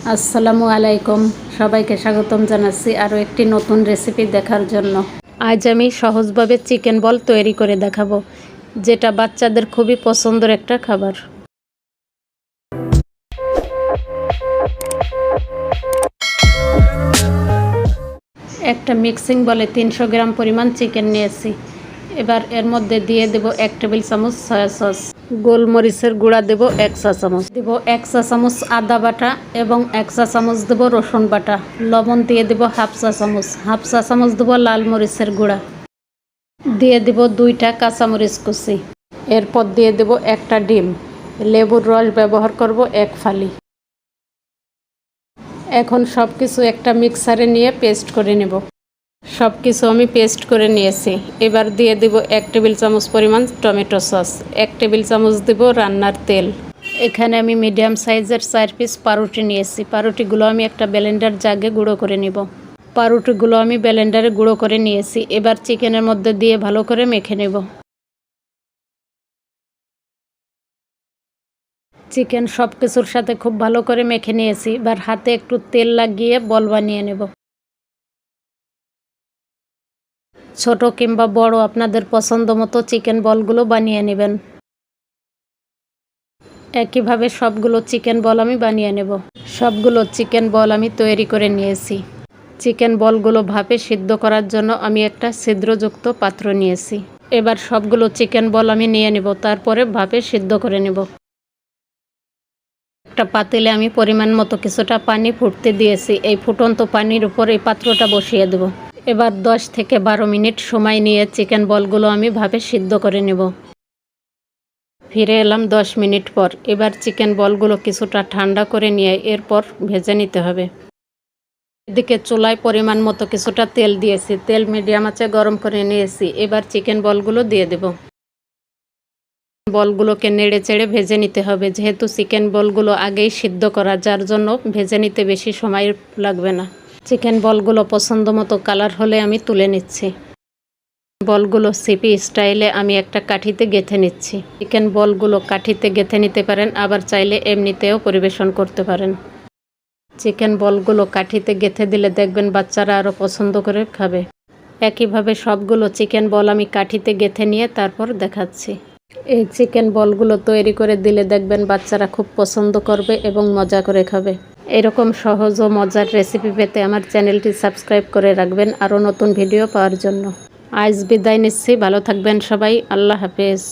আসসালামু আলাইকুম, সবাইকে স্বাগতম জানাচ্ছি আরও একটি নতুন রেসিপি দেখার জন্য। আজ আমি সহজভাবে চিকেন বল তৈরি করে দেখাবো, যেটা বাচ্চাদের খুবই পছন্দের একটা খাবার। একটা মিক্সিং বলে 300 গ্রাম পরিমাণ চিকেন নিয়েছি। এবার এর মধ্যে দিয়ে দেব 1 টেবিল চামচ সয়া সস, গোলমরিচের গুঁড়া দেব 1 চা চামচ, দেব 1 চা চামচ আদা বাটা এবং 1 চা চামচ দেব রসুন বাটা, লবণ দিয়ে দেব হাফ চা চামচ দেব লাল মরিচের গুঁড়া, দিয়ে দেব 2টা কাঁচামরিচ কুচি। এরপর দিয়ে দেব একটা ডিম, লেবুর রস ব্যবহার করব 1 ফালি। এখন সব কিছু একটা মিক্সারে নিয়ে পেস্ট করে নেব। সব কিছু আমি পেস্ট করে নিয়েছি। এবার দিয়ে দেব 1 টেবিল চামচ পরিমাণ টমেটো সস, 1 টেবিল চামচ দেব রান্নার তেল। এখানে আমি মিডিয়াম সাইজের 4 পিস পাউরুটি নিয়েছি। পাউরুটিগুলো আমি একটা ব্লেন্ডার জাগে গুঁড়ো করে নিব। পাউরুটিগুলো আমি ব্লেন্ডারে গুঁড়ো করে নিয়েছি। এবার চিকেনের মধ্যে দিয়ে ভালো করে মেখে নেব। চিকেন সব কিছুর সাথে খুব ভালো করে মেখে নিয়েছি। এবার হাতে একটু তেল লাগিয়ে বল বানিয়ে নেব। ছোট কিংবা বড় আপনাদের পছন্দ মতো চিকেন বলগুলো বানিয়ে নেবেন। একইভাবে সবগুলো চিকেন বল আমি বানিয়ে নেব। সবগুলো চিকেন বল আমি তৈরি করে নিয়েছি। চিকেন বলগুলো ভাপে সিদ্ধ করার জন্য আমি একটা ছিদ্রযুক্ত পাত্র নিয়েছি। এবার সবগুলো চিকেন বল আমি নিয়ে নেব, তারপরে ভাপে সিদ্ধ করে নেব। একটা পাতিলে আমি পরিমাণ মতো কিছুটা পানি ফুটতে দিয়েছি। এই ফুটন্ত পানির উপর এই পাত্রটা বসিয়ে দেব। এবার 10 থেকে 12 মিনিট সময় নিয়ে চিকেন বলগুলো আমি ভাপে সিদ্ধ করে নেব। ফিরে এলাম 10 মিনিট পর। এবার চিকেন বলগুলো কিছুটা ঠান্ডা করে নিয়ে এরপর ভেজে নিতে হবে। এদিকে চুলায় পরিমাণ মতো কিছুটা তেল দিয়েছি। তেল মিডিয়াম আঁচে গরম করে নিয়েছি। এবার চিকেন বলগুলো দিয়ে দেব। বলগুলোকে নেড়ে চেড়ে ভেজে নিতে হবে। যেহেতু চিকেন বলগুলো আগেই সিদ্ধ করা, যার জন্য ভেজে নিতে বেশি সময় লাগবে না। চিকেন বলগুলো পছন্দ মতো কালার হলে আমি তুলে নিচ্ছি। বলগুলো সিপি স্টাইলে আমি একটা কাঠিতে গেঁথে নিচ্ছি। চিকেন বলগুলো কাঠিতে গেঁথে নিতে পারেন, আবার চাইলে এমনিতেও পরিবেশন করতে পারেন। চিকেন বলগুলো কাঠিতে গেঁথে দিলে দেখবেন বাচ্চারা আরও পছন্দ করে খাবে। একইভাবে সবগুলো চিকেন বল আমি কাঠিতে গেঁথে নিয়ে তারপর দেখাচ্ছি। এই চিকেন বলগুলো তৈরি করে দিলে দেখবেন বাচ্চারা খুব পছন্দ করবে এবং মজা করে খাবে। এরকম সহজ ও মজার রেসিপি পেতে আমার চ্যানেলটি সাবস্ক্রাইব করে রাখবেন আরও নতুন ভিডিও পাওয়ার জন্য। আজ বিদায় নিচ্ছি। ভালো থাকবেন সবাই। আল্লাহ হাফেজ।